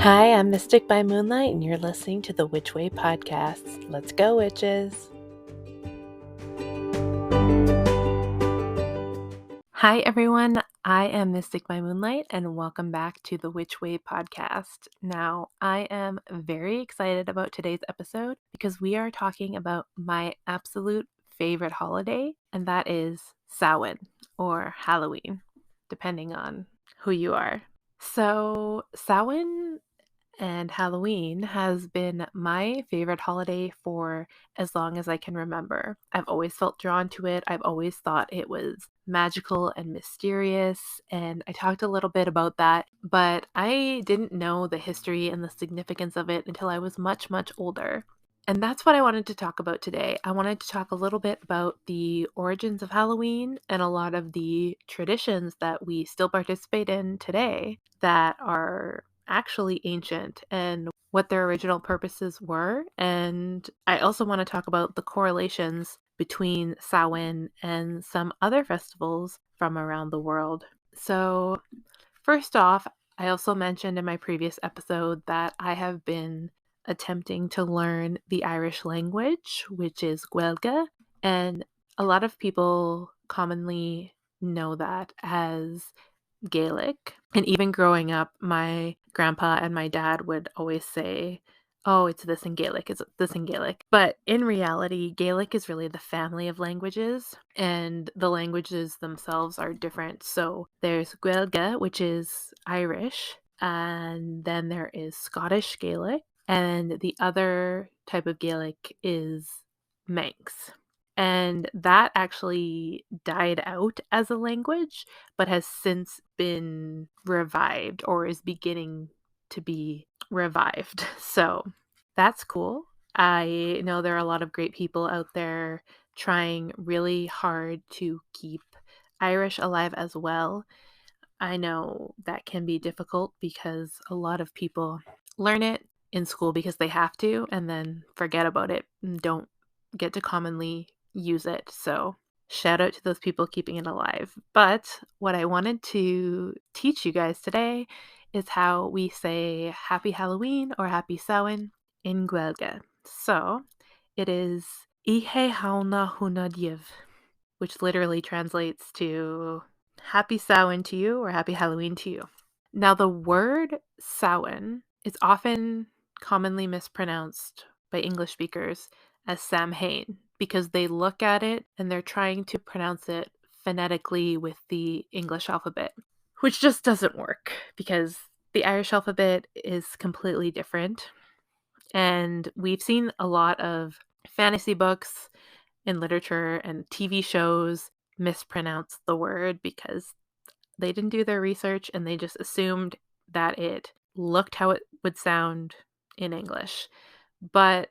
Hi, I'm Mystic by Moonlight, and you're listening to the Which Way podcast. Let's go, witches. Hi, everyone. I am Mystic by Moonlight, and welcome back to the Which Way podcast. Now, I am very excited about today's episode because we are talking about my absolute favorite holiday, and that is Samhain, or Halloween, depending on who you are. So, Samhain and Halloween has been my favorite holiday for as long as I can remember. I've always felt drawn to it. I've always thought it was magical and mysterious, and I talked a little bit about that, but I didn't know the history and the significance of it until I was much, much older. And that's what I wanted to talk about today. I wanted to talk a little bit about the origins of Halloween and a lot of the traditions that we still participate in today that are actually ancient and what their original purposes were. And I also want to talk about the correlations between Samhain and some other festivals from around the world. So, first off, I also mentioned in my previous episode that I have been attempting to learn the Irish language, which is Gaeilge, and a lot of people commonly know that as Gaelic. And even growing up, my grandpa and my dad would always say, oh, it's this in Gaelic, it's this in Gaelic. But in reality, Gaelic is really the family of languages, and the languages themselves are different. So there's Gaeilge, which is Irish, and then there is Scottish Gaelic, and the other type of Gaelic is Manx. And that actually died out as a language, but has since been revived or is beginning to be revived. So that's cool. I know there are a lot of great people out there trying really hard to keep Irish alive as well. I know that can be difficult because a lot of people learn it in school because they have to and then forget about it and don't get to commonly use it. So shout out to those people keeping it alive. But what I wanted to teach you guys today is how we say Happy Halloween or Happy Samhain in Gaeilge. So it is Oíche Shamhna Shona Daoibh, which literally translates to Happy Samhain to you or Happy Halloween to you. Now, the word Samhain is often commonly mispronounced by English speakers as Samhain because they look at it and they're trying to pronounce it phonetically with the English alphabet, which just doesn't work because the Irish alphabet is completely different. And we've seen a lot of fantasy books in literature and TV shows mispronounce the word because they didn't do their research and they just assumed that it looked how it would sound in English. But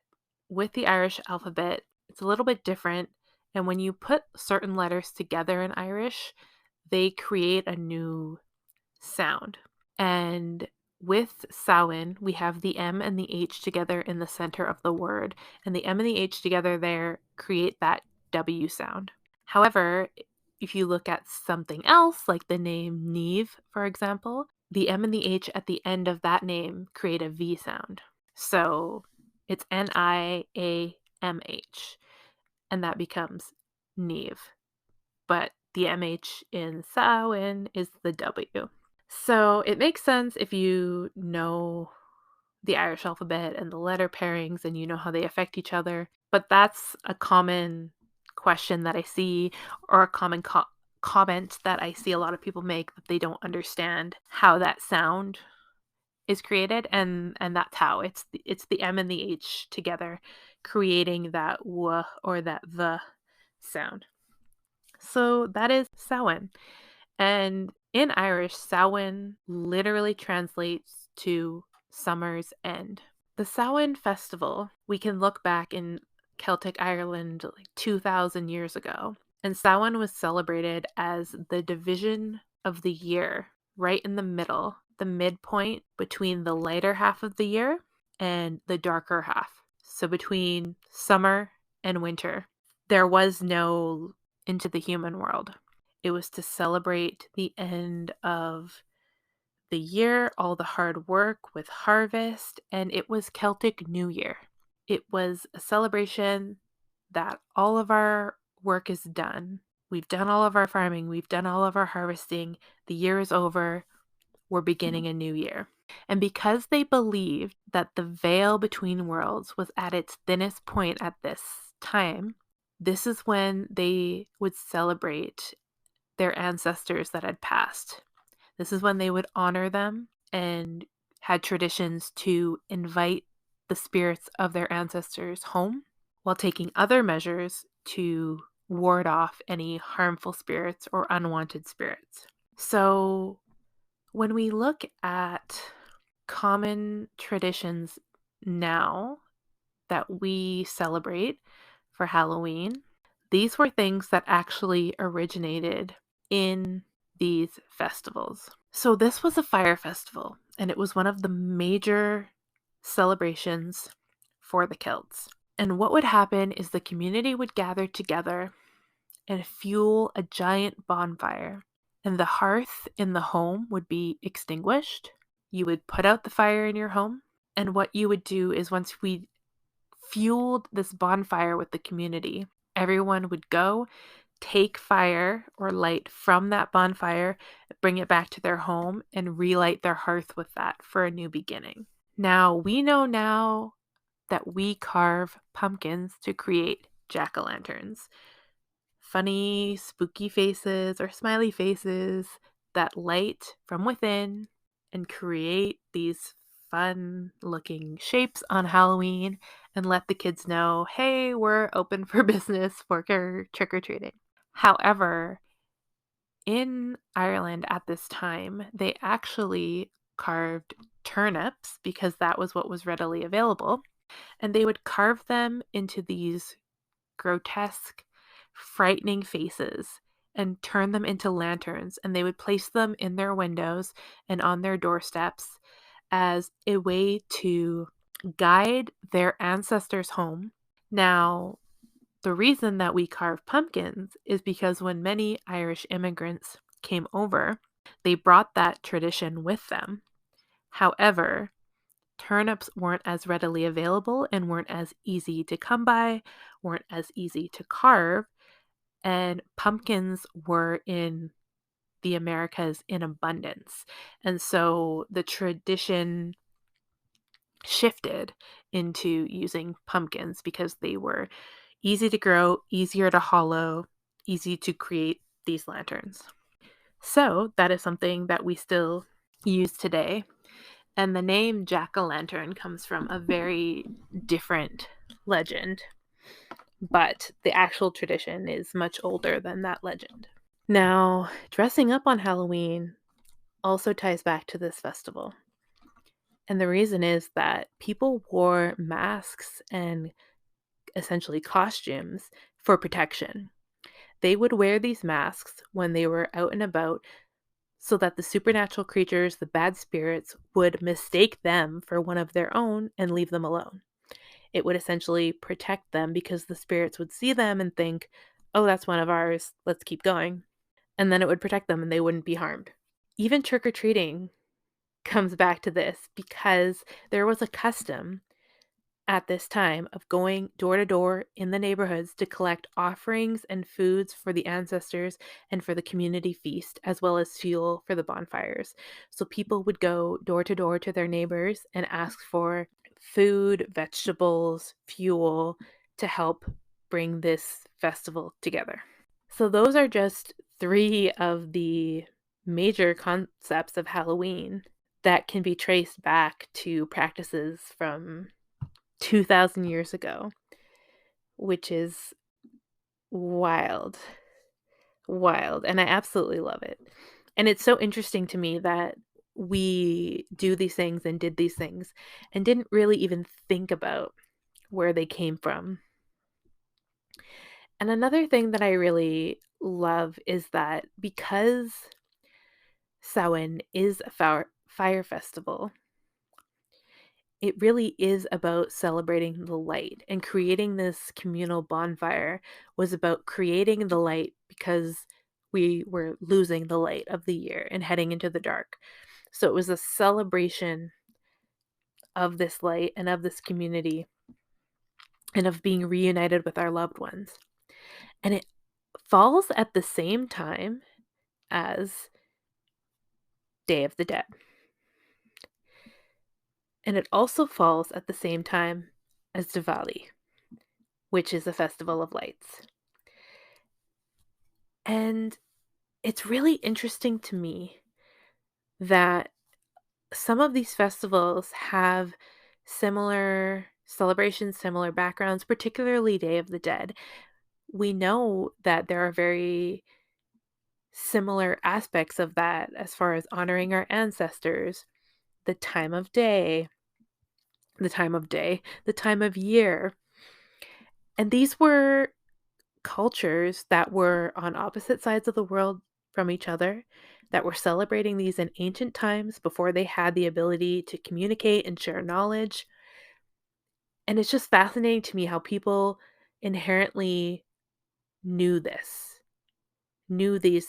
with the Irish alphabet, it's a little bit different. And when you put certain letters together in Irish, they create a new sound. And with Samhain, we have the M and the H together in the center of the word, and the M and the H together there create that W sound. However, if you look at something else, like the name Niamh, for example, the M and the H at the end of that name create a V sound. So it's Niamh, and that becomes Niamh. But the MH in Samhain is the W. So it makes sense if you know the Irish alphabet and the letter pairings and you know how they affect each other. But that's a common question that I see, or a common comment that I see a lot of people make, that they don't understand how that sound is created, and that's how it's the M and the H together creating that W or that the sound. So that is Samhain. And in Irish, Samhain literally translates to summer's end. The Samhain festival, we can look back in Celtic Ireland like 2,000 years ago. And Samhain was celebrated as the division of the year, right in the middle, the midpoint between the lighter half of the year and the darker half. So between summer and winter, there was no into the human world. It was to celebrate the end of the year, all the hard work with harvest, and it was Celtic New Year. It was a celebration that all of our work is done. We've done all of our farming, we've done all of our harvesting, the year is over, we're beginning a new year. And because they believed that the veil between worlds was at its thinnest point at this time, this is when they would celebrate their ancestors that had passed. This is when they would honor them and had traditions to invite the spirits of their ancestors home while taking other measures to ward off any harmful spirits or unwanted spirits. So when we look at common traditions now that we celebrate for Halloween, these were things that actually originated in these festivals. So this was a fire festival, and it was one of the major celebrations for the Celts. And what would happen is the community would gather together and fuel a giant bonfire, and the hearth in the home would be extinguished. You would put out the fire in your home, and what you would do is once we fueled this bonfire with the community, everyone would go take fire or light from that bonfire, bring it back to their home, and relight their hearth with that for a new beginning. Now, we know now that we carve pumpkins to create jack-o'-lanterns. Funny, spooky faces or smiley faces that light from within and create these fun-looking shapes on Halloween and let the kids know, hey, we're open for business for trick-or-treating. However, in Ireland at this time, they actually carved turnips because that was what was readily available, and they would carve them into these grotesque, frightening faces and turn them into lanterns, and they would place them in their windows and on their doorsteps as a way to guide their ancestors home. Now, the reason that we carve pumpkins is because when many Irish immigrants came over, they brought that tradition with them. However, turnips weren't as readily available and weren't as easy to come by, weren't as easy to carve, and pumpkins were in the Americas in abundance. And so the tradition shifted into using pumpkins because they were easy to grow, easier to hollow, easy to create these lanterns. So that is something that we still use today. And the name jack-o'-lantern comes from a very different legend, but the actual tradition is much older than that legend. Now, dressing up on Halloween also ties back to this festival. And the reason is that people wore masks and essentially costumes for protection. They would wear these masks when they were out and about so that the supernatural creatures, the bad spirits, would mistake them for one of their own and leave them alone. It would essentially protect them because the spirits would see them and think, oh, that's one of ours, let's keep going. And then it would protect them and they wouldn't be harmed. Even trick-or-treating comes back to this because there was a custom at this time of going door to door in the neighborhoods to collect offerings and foods for the ancestors and for the community feast, as well as fuel for the bonfires. So people would go door to door to their neighbors and ask for food, vegetables, fuel to help bring this festival together. So those are just 3 of the major concepts of Halloween that can be traced back to practices from 2,000 years ago, which is wild, and I absolutely love it. And it's so interesting to me that we do these things and did these things and didn't really even think about where they came from. And another thing that I really love is that because Samhain is a fire festival, it really is about celebrating the light, and creating this communal bonfire was about creating the light because we were losing the light of the year and heading into the dark. So it was a celebration of this light and of this community and of being reunited with our loved ones. And it falls at the same time as Day of the Dead. And it also falls at the same time as Diwali, which is a festival of lights. And it's really interesting to me that some of these festivals have similar celebrations, similar backgrounds, particularly Day of the Dead. We know that there are very similar aspects of that as far as honoring our ancestors, the time of day, the time of year. And these were cultures that were on opposite sides of the world from each other, that were celebrating these in ancient times before they had the ability to communicate and share knowledge. And it's just fascinating to me how people inherently knew this, knew these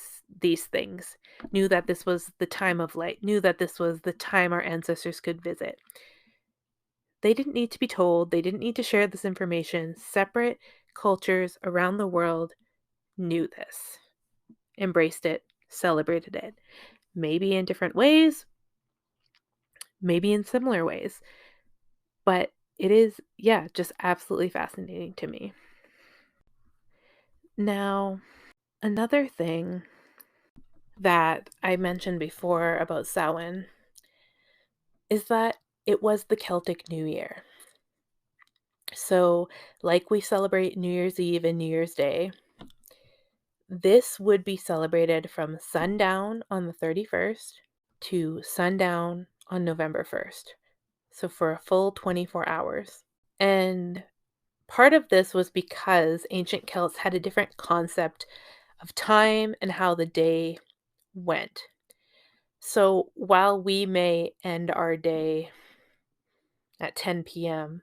things, knew that this was the time of light, knew that this was the time our ancestors could visit. They didn't need to be told, they didn't need to share this information. Separate cultures around the world knew this, embraced it, celebrated it. Maybe in different ways, maybe in similar ways. But it is, yeah, just absolutely fascinating to me. Now, another thing that I mentioned before about Samhain is that it was the Celtic New Year. So, like we celebrate New Year's Eve and New Year's Day, this would be celebrated from sundown on the 31st to sundown on November 1st. So, for a full 24 hours. And part of this was because ancient Celts had a different concept of time and how the day went. So while we may end our day at 10 p.m.,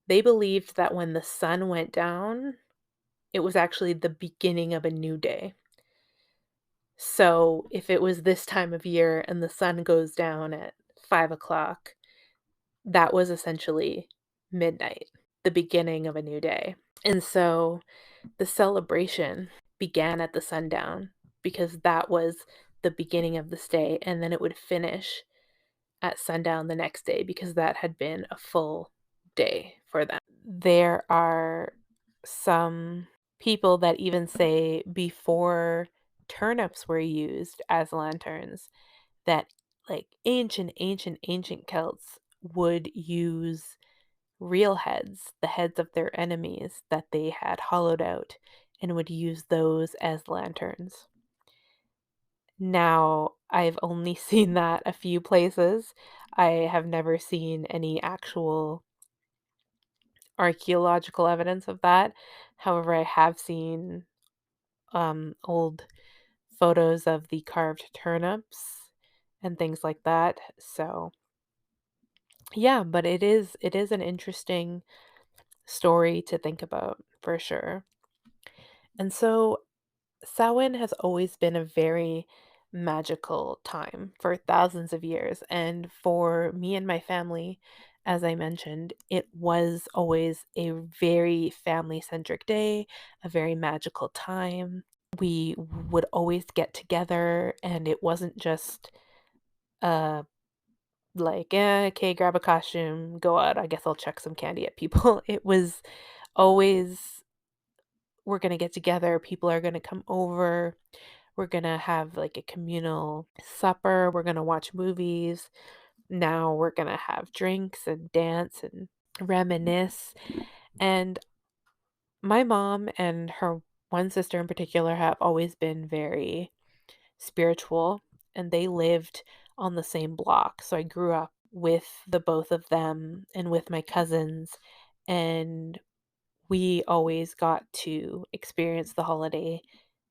they believed that when the sun went down, it was actually the beginning of a new day. So if it was this time of year and the sun goes down at 5 o'clock, that was essentially midnight, the beginning of a new day. And so the celebration began at the sundown because that was the beginning of this day, and then it would finish at sundown the next day because that had been a full day for them. There are some people that even say before turnips were used as lanterns, that like ancient Celts would use real heads, the heads of their enemies that they had hollowed out, and would use those as lanterns. Now, I've only seen that a few places. I have never seen any actual archaeological evidence of that. However, I have seen old photos of the carved turnips and things like that. So, yeah, but it is an interesting story to think about for sure. And so Samhain has always been a very magical time for thousands of years. And for me and my family, as I mentioned, it was always a very family centric day, a very magical time. We would always get together, and it wasn't just uh like, okay, grab a costume, go out. I guess I'll chuck some candy at people. It was always, we're going to get together, people are going to come over, we're going to have like a communal supper, we're going to watch movies. Now we're going to have drinks and dance and reminisce. And my mom and her one sister in particular have always been very spiritual, and they lived on the same block. So I grew up with the both of them and with my cousins, and we always got to experience the holiday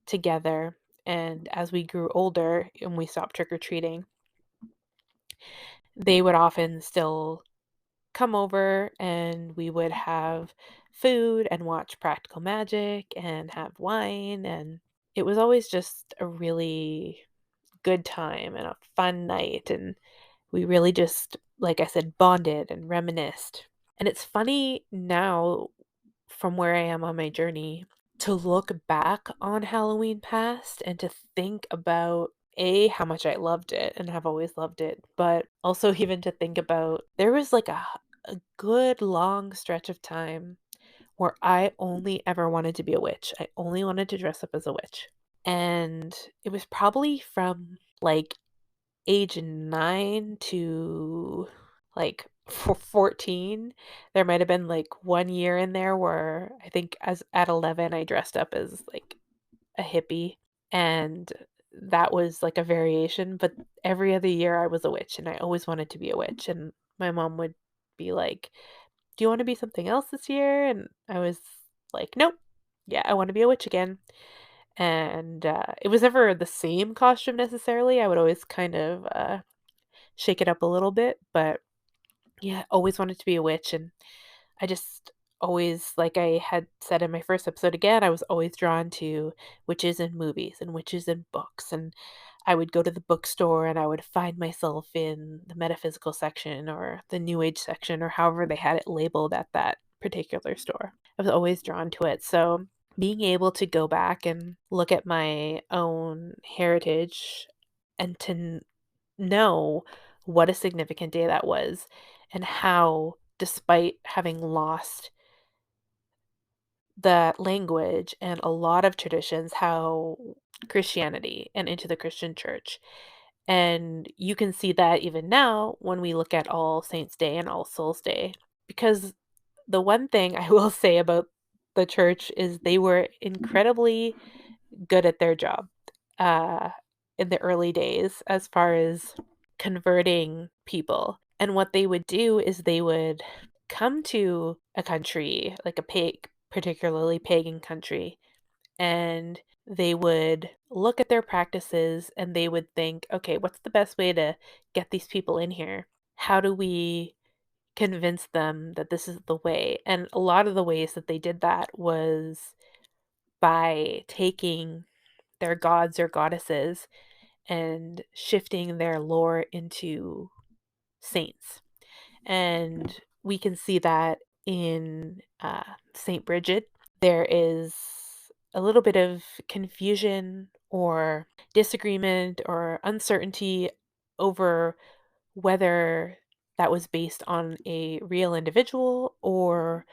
together. And as we grew older and we stopped trick-or-treating, they would often still come over and we would have food and watch Practical Magic and have wine. And it was always just a really good time and a fun night, and we really just, like I said, bonded and reminisced. And it's funny now, from where I am on my journey, to look back on Halloween past and to think about how much I loved it and have always loved it, but also even to think about there was like a good long stretch of time where I only ever wanted to be a witch. I only wanted to dress up as a witch. And it was probably from like age 9 to like 14. There might have been like 1 year in there where I think as at 11 I dressed up as like a hippie, and that was like a variation, but every other year I was a witch and I always wanted to be a witch, and my mom would be like, "Do you want to be something else this year?" And I was like, "Nope. Yeah, I want to be a witch again." And it was never the same costume necessarily. I would always kind of shake it up a little bit, but yeah, always wanted to be a witch. And I just always, like I had said in my first episode again, I was always drawn to witches in movies and witches in books. And I would go to the bookstore and I would find myself in the metaphysical section or the new age section or however they had it labeled at that particular store. I was always drawn to it. So being able to go back and look at my own heritage and to know what a significant day that was, and how, despite having lost the language and a lot of traditions, how Christianity and into the Christian church. And you can see that even now when we look at All Saints Day and All Souls Day. Because the one thing I will say about the church is they were incredibly good at their job uh, in the early days as far as converting people. And what they would do is they would come to a country, like a particularly pagan country, and they would look at their practices and they would think, okay, what's the best way to get these people in here? How do we convince them that this is the way? And a lot of the ways that they did that was by taking their gods or goddesses and shifting their lore into saints. And we can see that in Saint Bridget. There is a little bit of confusion or disagreement or uncertainty over whether that was based on a real individual or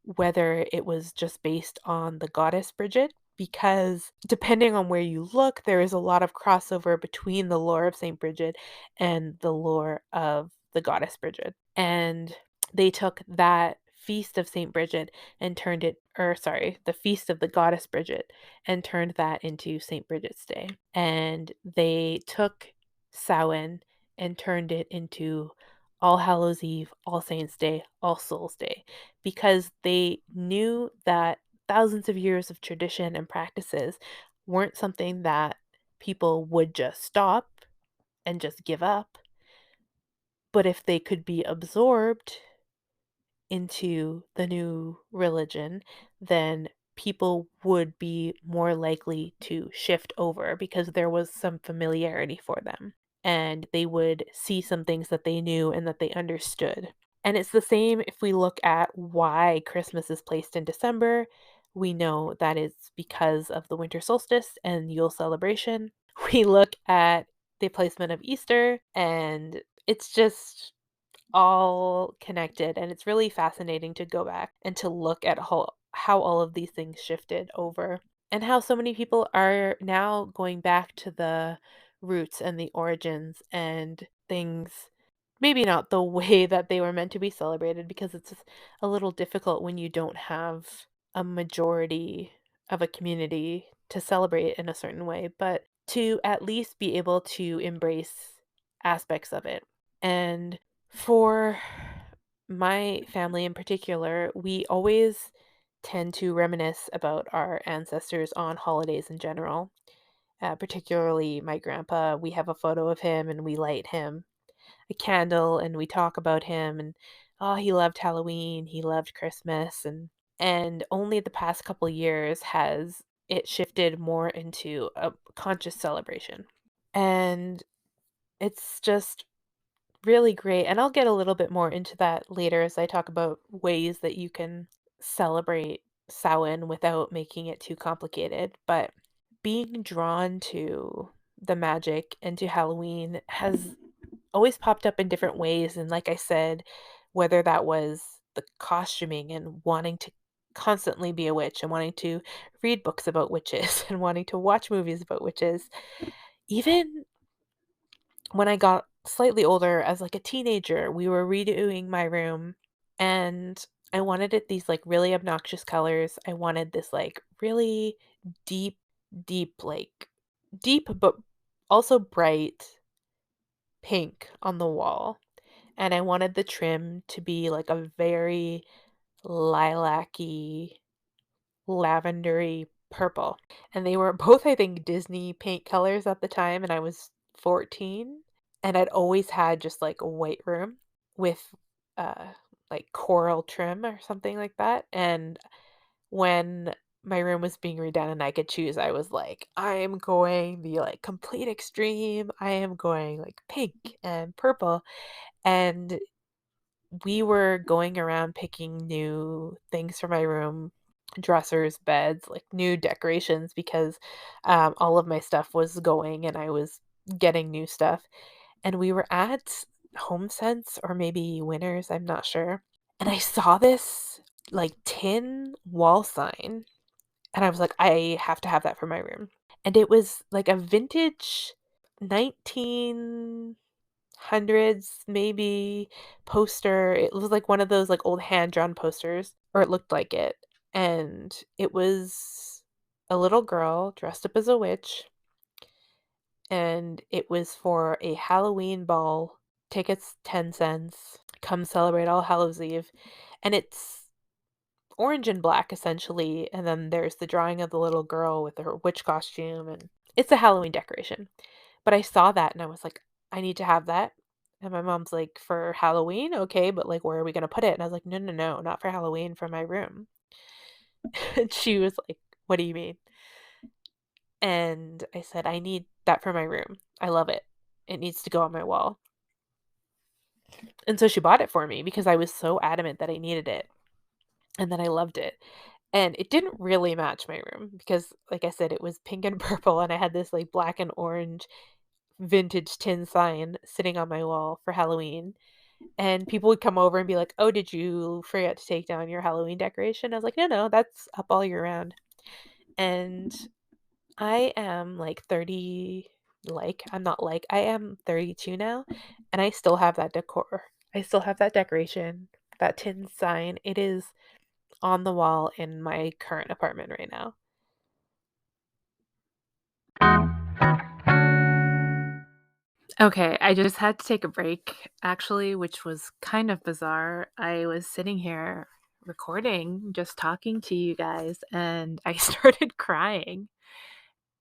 whether it was just based on the goddess Bridget, because depending on where you look, there is a lot of crossover between the lore of Saint Bridget and the lore of the goddess Bridget. And they took that feast of Saint Bridget and turned it, or sorry, the feast of the goddess Bridget, and turned that into Saint Bridget's Day. And they took Samhain and turned it into All Hallows Eve, All Saints Day, All Souls Day, because they knew that thousands of years of tradition and practices weren't something that people would just stop and just give up, but if they could be absorbed into the new religion, then people would be more likely to shift over because there was some familiarity for them. And they would see some things that they knew and that they understood. And it's the same if we look at why Christmas is placed in December. We know that it's because of the winter solstice and Yule celebration. We look at the placement of Easter, and it's just all connected, and it's really fascinating to go back and to look at how all of these things shifted over, and how so many people are now going back to the roots and the origins and things, maybe not the way that they were meant to be celebrated, because it's a little difficult when you don't have a majority of a community to celebrate in a certain way, but to at least be able to embrace aspects of it. And for my family in particular, we always tend to reminisce about our ancestors on holidays in general. Particularly my grandpa, we have a photo of him and we light him a candle and we talk about him, and oh, he loved Halloween, he loved Christmas, and only the past couple years has it shifted more into a conscious celebration. And it's just really great. And I'll get a little bit more into that later as I talk about ways that you can celebrate Samhain without making it too complicated. But being drawn to the magic and to Halloween has always popped up in different ways. And like I said, whether that was the costuming and wanting to constantly be a witch and wanting to read books about witches and wanting to watch movies about witches, even when I got slightly older as like a teenager, we were redoing my room and I wanted it these like really obnoxious colors. I wanted this like really deep, like deep but also bright pink on the wall. And I wanted the trim to be like a very lilac-y, lavendery purple. And they were both, I think, Disney paint colors at the time, and I was 14. And I'd always had just like a white room with uh like coral trim or something like that. And when my room was being redone and I could choose, I was like, I am going the like complete extreme. I am going like pink and purple. And we were going around picking new things for my room, dressers, beds, like new decorations because all of my stuff was going and I was getting new stuff. And we were at Home Sense or maybe Winners, I'm not sure. And I saw this like tin wall sign and I was like, I have to have that for my room. And it was like a vintage 19 hundreds maybe poster. It was like one of those like old hand drawn posters, or it looked like it. And it was a little girl dressed up as a witch, and it was for a Halloween ball. Tickets 10 cents. Come celebrate All Hallows Eve. And it's orange and black essentially, and then there's the drawing of the little girl with her witch costume, and it's a Halloween decoration. But I saw that and I was like, I need to have that. And my mom's like, for Halloween? Okay, but like, where are we going to put it? And I was like, no, no, no, not for Halloween, for my room. And she was like, what do you mean? And I said, I need that for my room. I love it. It needs to go on my wall. And so she bought it for me because I was so adamant that I needed it and that I loved it. And it didn't really match my room because, like I said, it was pink and purple, and I had this like black and orange vintage tin sign sitting on my wall for Halloween. And people would come over and be like, "Oh, did you forget to take down your Halloween decoration?" I was like, "No, no, that's up all year round." And I am like 30, I'm not like, I am 32 now, and I still have that decor. I still have that decoration, that tin sign. It is on the wall in my current apartment right now. Okay, I just had to take a break actually, which was kind of bizarre. I was sitting here recording, just talking to you guys, and I started crying.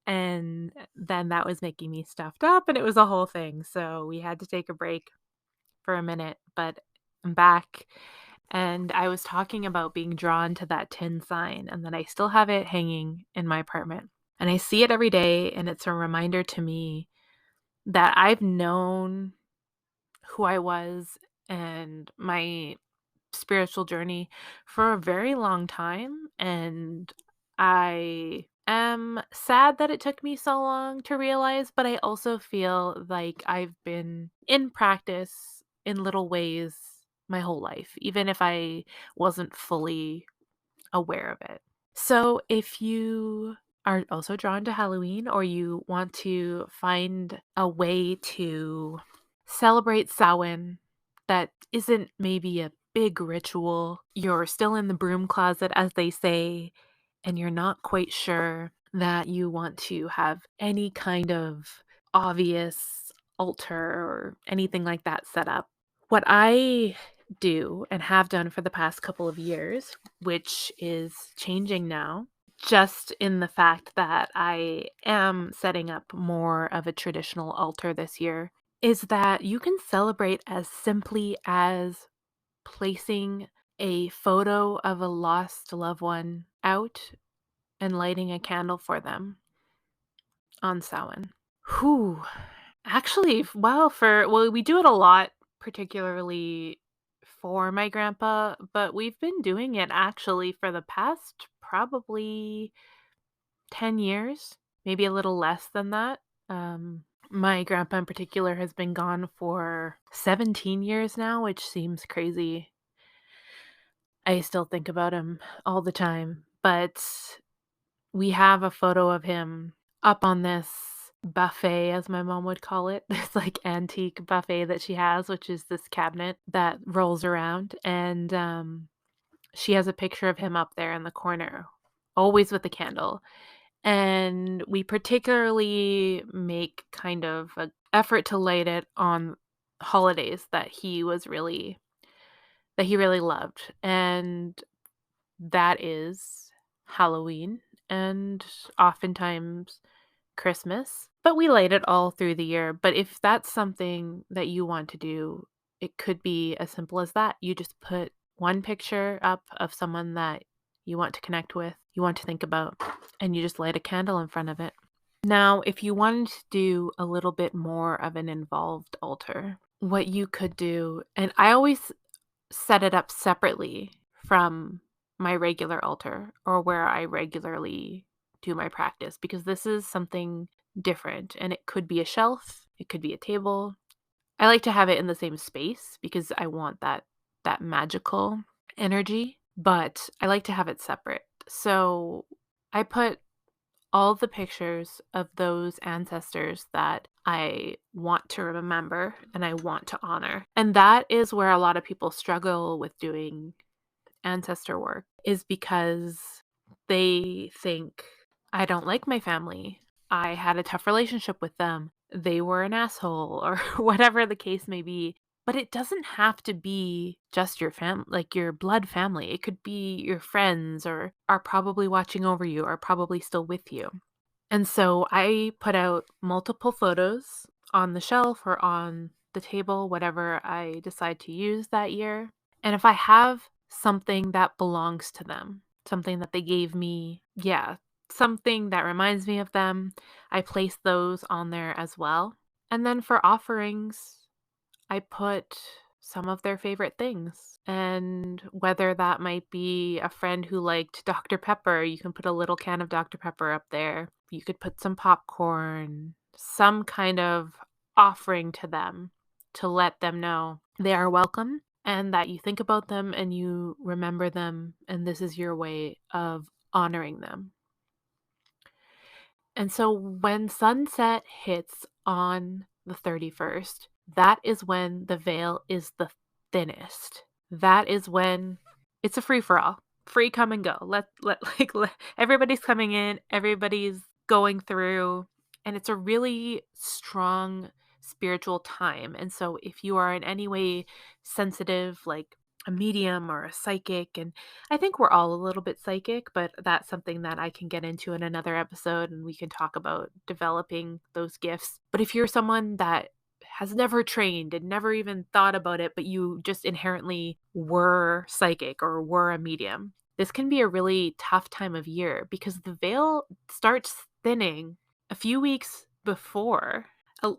And then that was making me stuffed up, and it was a whole thing. So we had to take a break for a minute, but I'm back. And I was talking about being drawn to that tin sign, and then I still have it hanging in my apartment. And I see it every day, and it's a reminder to me that I've known who I was and my spiritual journey for a very long time. And I am sad that it took me so long to realize, but I also feel like I've been in practice in little ways my whole life, even if I wasn't fully aware of it. So if you are also drawn to Halloween or you want to find a way to celebrate Samhain that isn't maybe a big ritual, you're still in the broom closet, as they say, and you're not quite sure that you want to have any kind of obvious altar or anything like that set up. What I do and have done for the past couple of years, which is changing now, just in the fact that I am setting up more of a traditional altar this year, is that you can celebrate as simply as placing a photo of a lost loved one out and lighting a candle for them on Samhain. Whew. Actually, we do it a lot, particularly for my grandpa, but we've been doing it actually for the past probably 10 years, maybe a little less than that. Um, my grandpa in particular has been gone for 17 years now, which seems crazy. I still think about him all the time, but we have a photo of him up on this buffet, as my mom would call it, this like antique buffet that she has, which is this cabinet that rolls around. And she has a picture of him up there in the corner, always with a candle. And we particularly make kind of an effort to light it on holidays that he really loved. And that is Halloween and oftentimes Christmas, but we light it all through the year. But if that's something that you want to do, it could be as simple as that. You just put one picture up of someone that you want to connect with, you want to think about, and you just light a candle in front of it. Now, if you wanted to do a little bit more of an involved altar, what you could do, and I always set it up separately from my regular altar or where I regularly do my practice, because this is something different and it could be a shelf, it could be a table. I like to have it in the same space because I want that magical energy, but I like to have it separate. So I put all the pictures of those ancestors that I want to remember and I want to honor. And that is where a lot of people struggle with doing ancestor work, is because they think, I don't like my family. I had a tough relationship with them. They were an asshole, or whatever the case may be. But it doesn't have to be just your like your blood family. It could be your friends, or are probably watching over you, are probably still with you. And so I put out multiple photos on the shelf or on the table, whatever I decide to use that year. And if I have something that belongs to them, something that they gave me, yeah, something that reminds me of them, I place those on there as well. And then for offerings, I put some of their favorite things. And whether that might be a friend who liked Dr. Pepper, you can put a little can of Dr. Pepper up there. You could put some popcorn, some kind of offering to them to let them know they are welcome and that you think about them and you remember them, and this is your way of honoring them. And so when sunset hits on the 31st, that is when the veil is the thinnest. That is when it's a free for all. Free come and go. Everybody's coming in, everybody's going through, and it's a really strong spiritual time. And so if you are in any way sensitive, like a medium or a psychic, and I think we're all a little bit psychic, but that's something that I can get into in another episode and we can talk about developing those gifts. But if you're someone that has never trained and never even thought about it, but you just inherently were psychic or were a medium, this can be a really tough time of year because the veil starts thinning a few weeks before.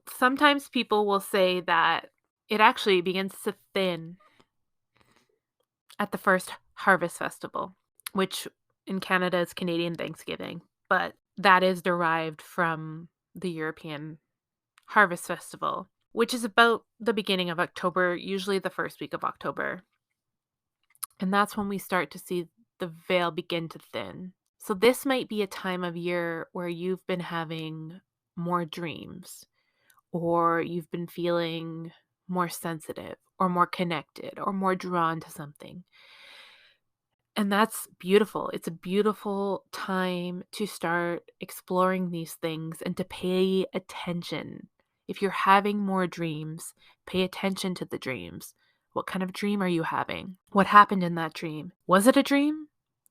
Sometimes people will say that it actually begins to thin at the first Harvest Festival, which in Canada is Canadian Thanksgiving, but that is derived from the European Harvest Festival, which is about the beginning of October, usually the first week of October. And that's when we start to see the veil begin to thin. So this might be a time of year where you've been having more dreams, or you've been feeling more sensitive or more connected or more drawn to something. And that's beautiful. It's a beautiful time to start exploring these things and to pay attention. If you're having more dreams, pay attention to the dreams. What kind of dream are you having? What happened in that dream? Was it a dream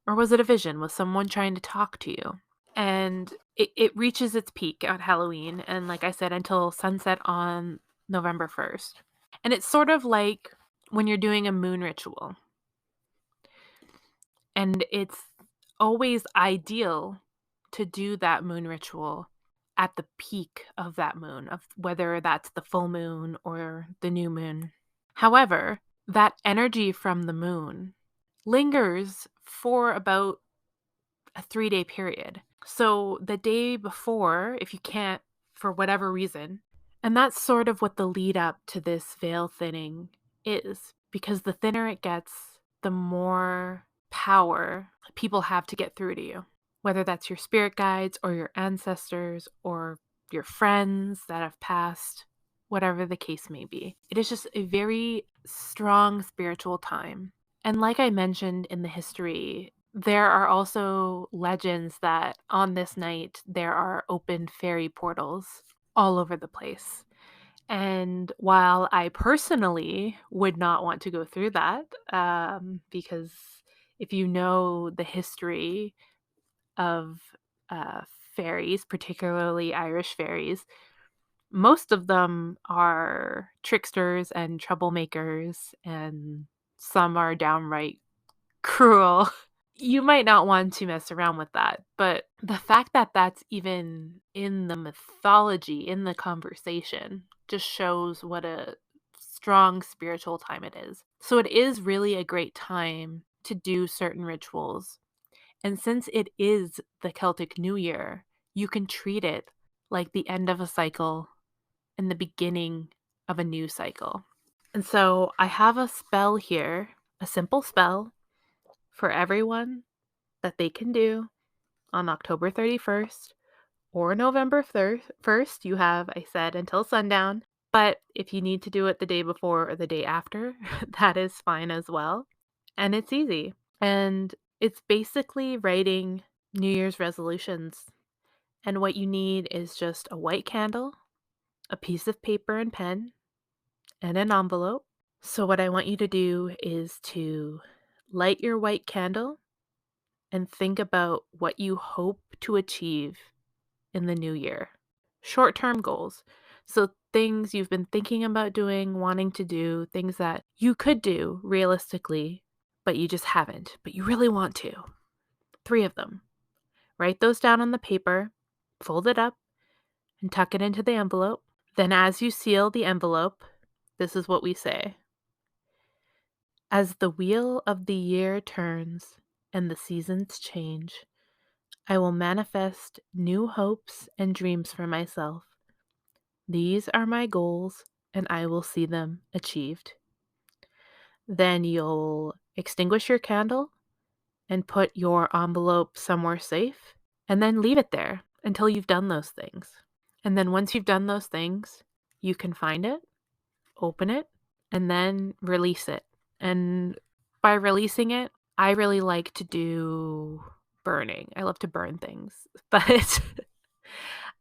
or was it a vision? Was someone trying to talk to you? And it reaches its peak at Halloween. And like I said, until sunset on November 1st. And it's sort of like when you're doing a moon ritual. And it's always ideal to do that moon ritual at the peak of that moon, of whether that's the full moon or the new moon. However, that energy from the moon lingers for about a 3-day period. So the day before, if you can't, for whatever reason, and that's sort of what the lead up to this veil thinning is, because the thinner it gets, the more power people have to get through to you, whether that's your spirit guides or your ancestors or your friends that have passed, whatever the case may be. It is just a very strong spiritual time. And like I mentioned in the history, there are also legends that on this night there are open fairy portals all over the place. And while I personally would not want to go through that, because if you know the history of uh, fairies, particularly Irish fairies, most of them are tricksters and troublemakers, and some are downright cruel. You might not want to mess around with that, but the fact that that's even in the mythology, in the conversation, just shows what a strong spiritual time it is. So it is really a great time to do certain rituals. And since it is the Celtic New Year, you can treat it like the end of a cycle and the beginning of a new cycle. And so I have a spell here, a simple spell for everyone that they can do on October 31st or November 1st. You have, I said, until sundown. But if you need to do it the day before or the day after, that is fine as well. And it's easy. And it's basically writing New Year's resolutions. And what you need is just a white candle, a piece of paper and pen, and an envelope. So what I want you to do is to light your white candle and think about what you hope to achieve in the new year. Short-term goals. So things you've been thinking about doing, wanting to do, things that you could do realistically, but you just haven't, but you really want to. 3 of them. Write those down on the paper, fold it up, and tuck it into the envelope. Then as you seal the envelope, this is what we say. As the wheel of the year turns and the seasons change, I will manifest new hopes and dreams for myself. These are my goals, and I will see them achieved. Then you'll extinguish your candle and put your envelope somewhere safe, and then leave it there until you've done those things. And then once you've done those things, you can find it, open it, and then release it. And by releasing it, I really like to do burning. I love to burn things, but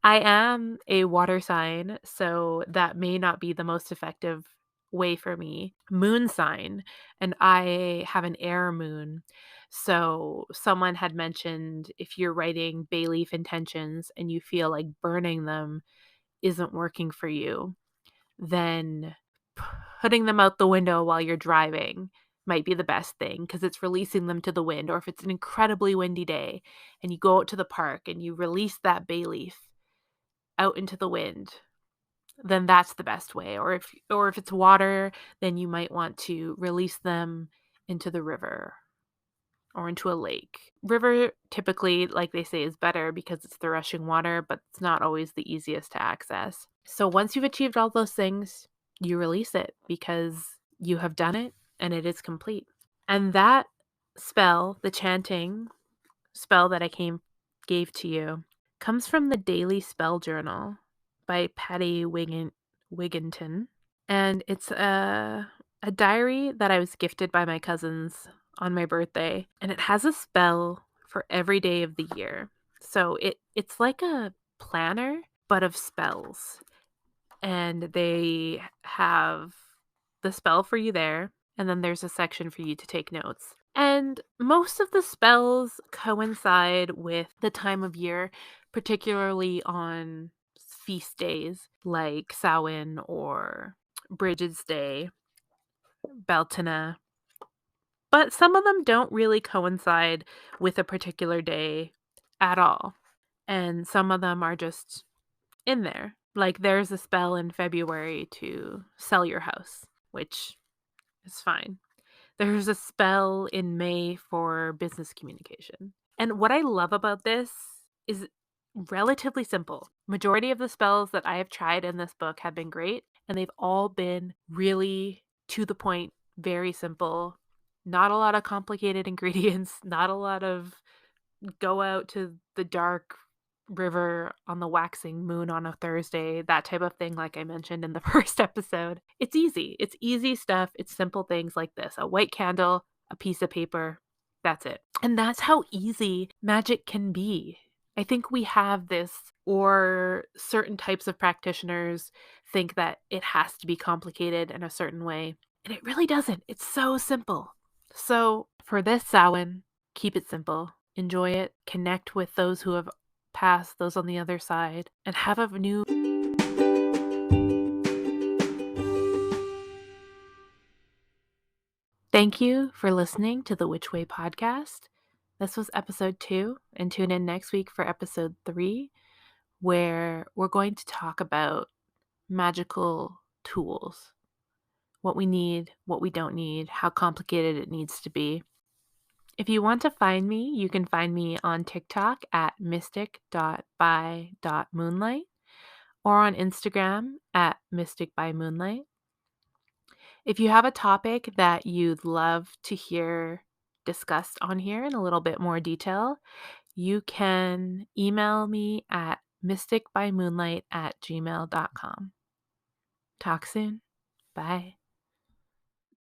I am a water sign, so that may not be the most effective way for me. Moon sign, and I have an air moon. So someone had mentioned if you're writing bay leaf intentions and you feel like burning them isn't working for you, then putting them out the window while you're driving might be the best thing because it's releasing them to the wind. Or if it's an incredibly windy day and you go out to the park and you release that bay leaf out into the wind, then that's the best way. Or if it's water, then you might want to release them into the river or into a lake. River typically, like they say, is better because it's the rushing water, but it's not always the easiest to access. So once you've achieved all those things, you release it because you have done it and it is complete. And that spell, the chanting spell that I gave to you, comes from the Daily Spell Journal by Patty Wigginton. And it's a diary that I was gifted by my cousins on my birthday. And it has a spell for every day of the year. So it's like a planner, but of spells. And they have the spell for you there. And then there's a section for you to take notes. And most of the spells coincide with the time of year, particularly on feast days like Samhain or Bridget's Day, Beltana. But some of them don't really coincide with a particular day at all. And some of them are just in there. Like there's a spell in February to sell your house, which is fine. There's a spell in May for business communication. And what I love about this is relatively simple. Majority of the spells that I have tried in this book have been great, and they've all been really to the point, very simple. Not a lot of complicated ingredients, not a lot of go out to the dark river on the waxing moon on a Thursday, that type of thing, like I mentioned in the first episode. It's easy. It's easy stuff. It's simple things like this: a white candle, a piece of paper. That's it. And that's how easy magic can be. I think we have this, or certain types of practitioners think that it has to be complicated in a certain way. And it really doesn't. It's so simple. So for this Samhain, keep it simple. Enjoy it. Connect with those who have passed, those on the other side, and have a new. Thank you for listening to the Which Way podcast. This was episode 2, and tune in next week for episode 3, where we're going to talk about magical tools. What we need, what we don't need, how complicated it needs to be. If you want to find me, you can find me on TikTok at mystic.by.moonlight or on Instagram at Mystic by Moonlight. If you have a topic that you'd love to hear discussed on here in a little bit more detail, you can email me at mysticbymoonlight@gmail.com. Talk soon. Bye.